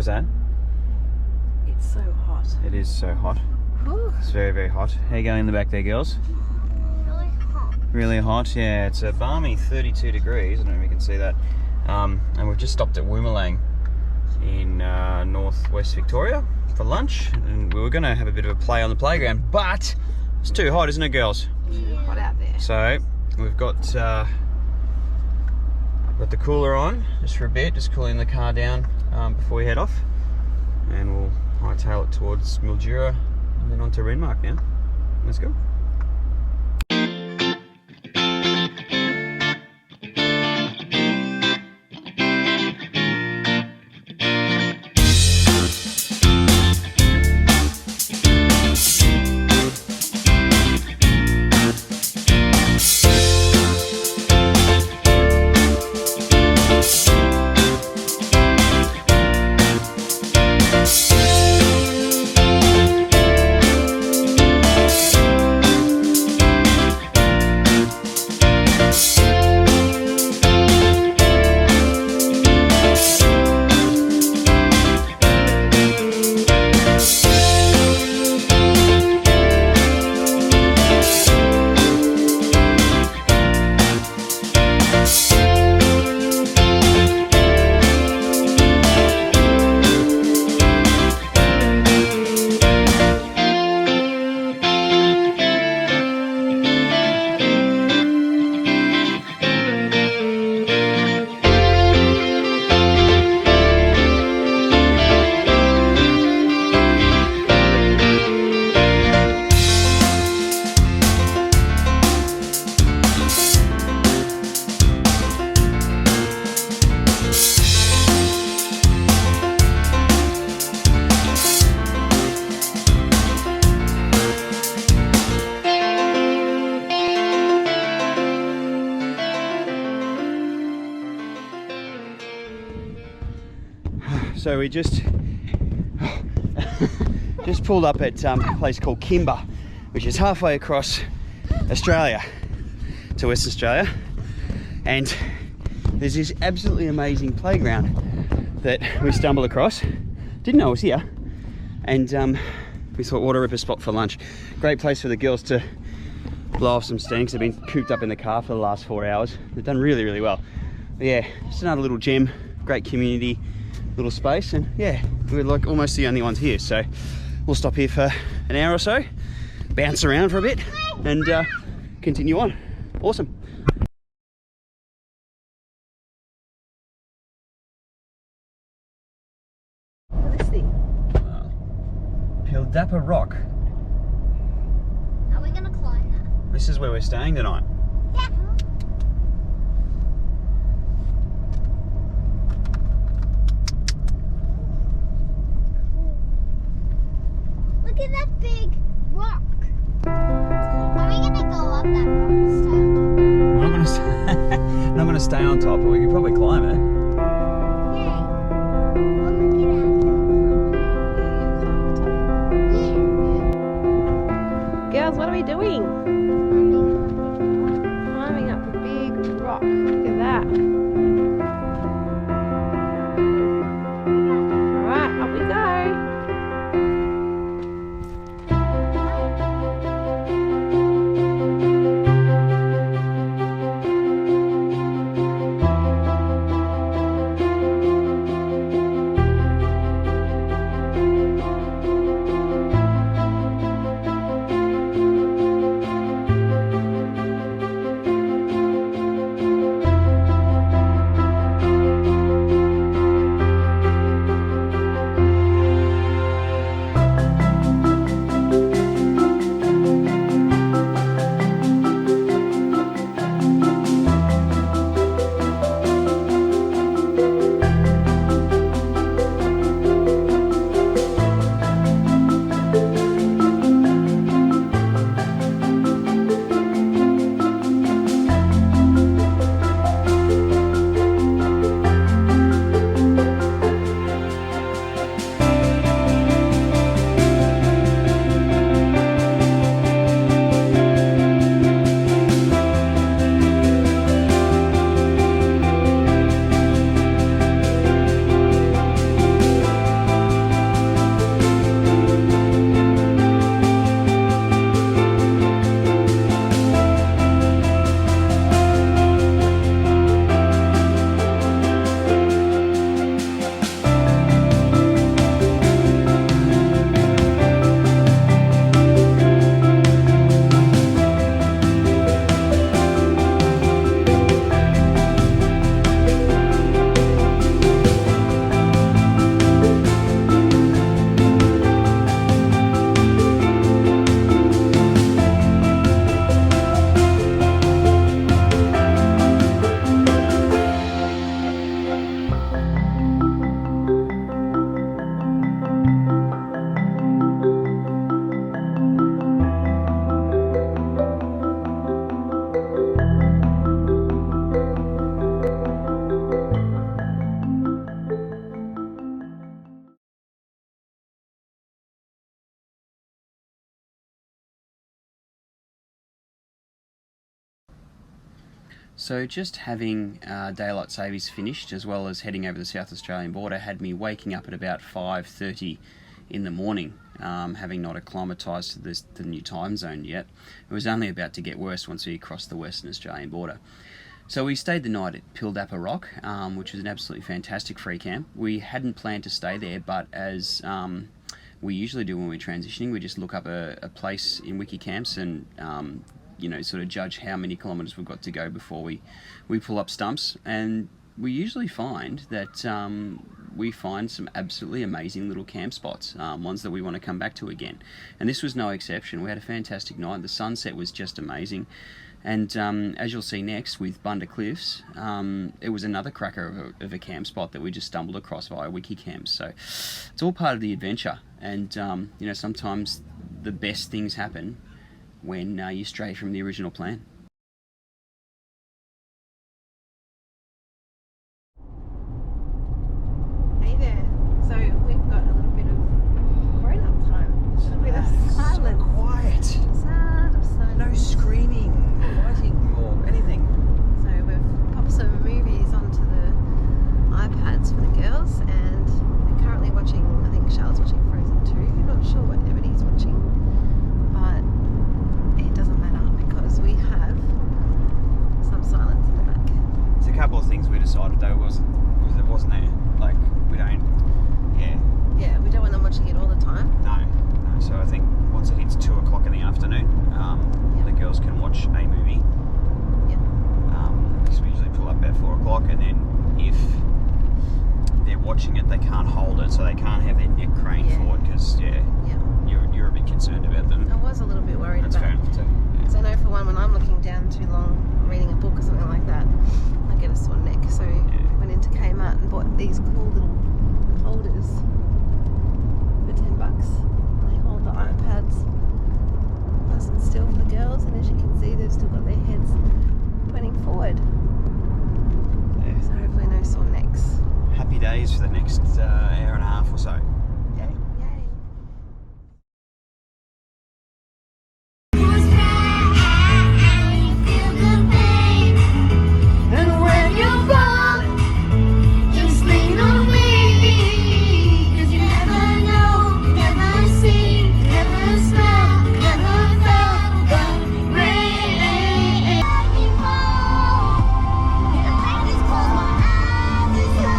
that? It's so hot. It is so hot. Whew. It's very, very hot. How you going in the back there, girls? Really hot. Really hot, yeah. It's a balmy 32 degrees. I don't know if you can see that. And we've just stopped at Woomalang in northwest Victoria for lunch. And we were going to have a bit of a play on the playground, but it's too hot, isn't it, girls? Too hot out there. So we've got the cooler on just for a bit, just cooling the car down before we head off. And we'll hightail it towards Mildura and then on to Renmark now. Let's go. So we just pulled up at a place called Kimber, which is halfway across Australia to Western Australia, and there's this absolutely amazing playground that we stumbled across. Didn't know it was here, and we thought what a ripper spot for lunch. Great place for the girls to blow off some steam because they've been cooped up in the car for the last 4 hours. They've done really, really well. But yeah, just another little gem, great community, little space, and yeah, we're like almost the only ones here, so we'll stop here for an hour or so, bounce around for a bit, and continue on. Awesome. What is this thing? Pildappa Rock. Are we gonna climb that? This is where we're staying tonight. Yeah. Look at that big rock. Are we gonna go up that rock and stay on We're not going to stay on top, but we could probably climb it. top? Yay. Oh, look at that. Girls, what are we doing? Yeah. Climbing up a big rock. Look at that. Alright, up we go. So just having daylight savings finished, as well as heading over the South Australian border, had me waking up at about 5:30 in the morning, having not acclimatised to the new time zone yet. It was only about to get worse once we crossed the Western Australian border. So we stayed the night at Pildappa Rock, which was an absolutely fantastic free camp. We hadn't planned to stay there, but as we usually do when we're transitioning, we just look up a place in Wiki Camps and sort of judge how many kilometres we've got to go before we pull up stumps. And we usually find that we find some absolutely amazing little camp spots, ones that we want to come back to again. And this was no exception. We had a fantastic night. The sunset was just amazing. And as you'll see next with Bunda Cliffs, it was another cracker of a camp spot that we just stumbled across via Wiki Camps. So it's all part of the adventure. And sometimes the best things happen when you stray from the original plan. Hey there. So we've got a little bit of grown-up time. A little bit of silence. So quiet. Sound of silence. No screaming, fighting, or anything. So we've popped some movies onto the iPads for the girls, and they're currently watching, I think Charlotte's watching Frozen 2. Not sure what Ebony's watching, but it doesn't matter because we have some silence in the back. There's a couple of things we decided though, wasn't there? Like, we don't, Yeah, we don't want them watching it all the time. no. So I think once it hits 2 o'clock in the afternoon, the girls can watch a movie. So we usually pull up about 4 o'clock, and then if they're watching it, they can't hold it, so they can't have their neck craned forward, because you're a bit concerned about them. I was a little bit worried That's about fair. it. Because I know for one, when I'm looking down too long, reading a book or something like that, I get a sore neck. So I went into Kmart and bought these cool little holders for $10. They hold the iPads nice and still for the girls, and as you can see, they've still got their heads pointing forward. Yeah. So hopefully no sore necks. Happy days for the next hour and a half or so. Yay. And when you fall, just lean on me. 'Cause you never know, you never see, you never smell, you never felt the rain. You fall, and I just close my eyes and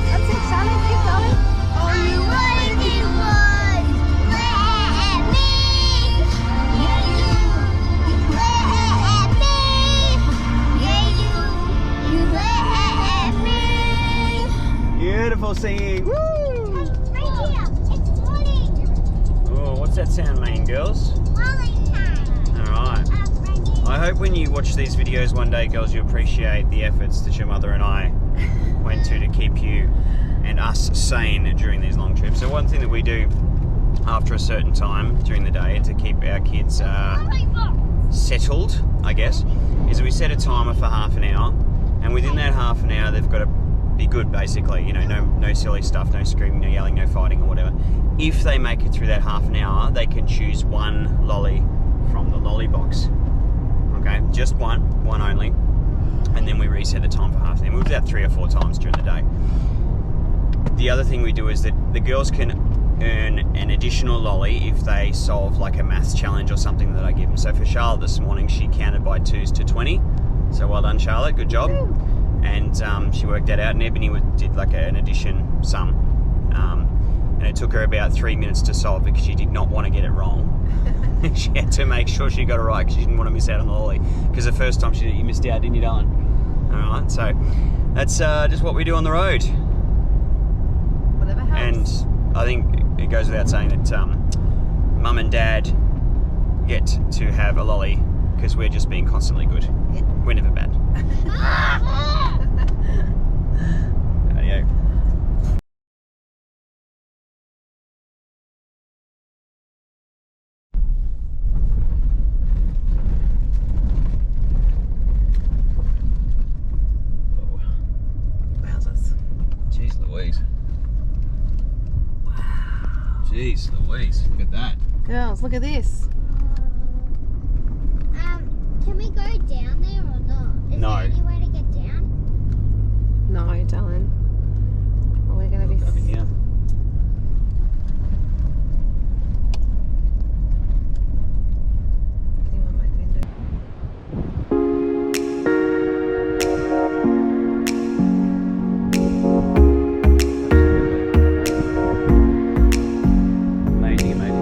that's it, Charlotte, keep going. Only what you want, let me. Yeah, you let me. Yeah, you let me. Beautiful singing. Woo! Right here, it's morning. Oh, what's that sound mean, girls? Morning time. Alright. I hope when you watch these videos one day, girls, you appreciate the efforts that your mother and I went to keep you and us sane during these long trips. So one thing that we do after a certain time during the day to keep our kids settled, I guess, is we set a timer for half an hour, and within that half an hour they've got to be good, basically. No silly stuff, no screaming, no yelling, no fighting or whatever. If they make it through that half an hour, they can choose one lolly from the lolly box. Okay, just one only, and then we reset the time for half an hour. We do that 3 or 4 times during the day. The other thing we do is that the girls can earn an additional lolly if they solve like a maths challenge or something that I give them. So for Charlotte this morning, she counted by 2s to 20. So well done, Charlotte, good job. And she worked that out, and Ebony did like an addition sum. And it took her about 3 minutes to solve because she did not want to get it wrong. She had to make sure she got it right because she didn't want to miss out on the lolly. Because the first time you missed out, didn't you, Dylan? Alright, so that's just what we do on the road. Whatever helps. And I think it goes without saying that Mum and Dad get to have a lolly because we're just being constantly good. Yeah. We're never bad. Adieu. Wowzers. Jeez Louise. Jeez Louise, look at that. Girls, look at this. Can we go down there or not? Is No. there any way to get down? No, darling. Well, we're going to be... Over here. Anyone might window. Amazing, amazing.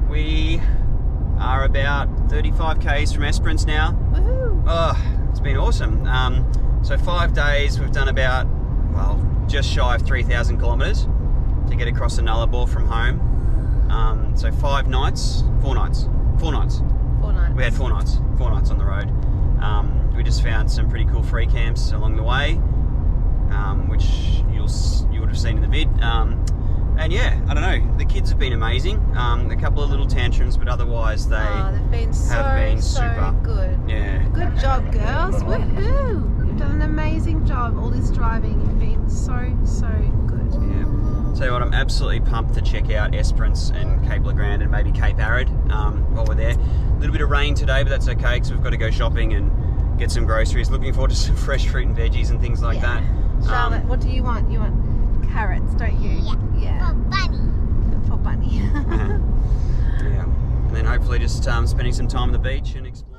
We are about 35 k's from Esperance now. Woohoo! Oh, it's been awesome. So 5 days, we've done about, well, just shy of 3,000 kilometres to get across the Nullarbor from home. So 4 nights. We had 4 nights on the road. We just found some pretty cool free camps along the way, which you would have seen in the vid. And yeah, I don't know, the kids have been amazing. A couple of little tantrums, but otherwise they've been super. So good. Yeah. Good job, girls. Woohoo! You've done an amazing job. All this driving, you've been so good. Yeah. So what, I'm absolutely pumped to check out Esperance and Cape Le Grand and maybe Cape Arid while we're there. A little bit of rain today, but that's okay because we've got to go shopping and get some groceries. Looking forward to some fresh fruit and veggies and things like that. Charlotte, what do you want? You want carrots, don't you? Yeah. For Bunny. For Bunny. Yeah. And then hopefully just spending some time on the beach and exploring.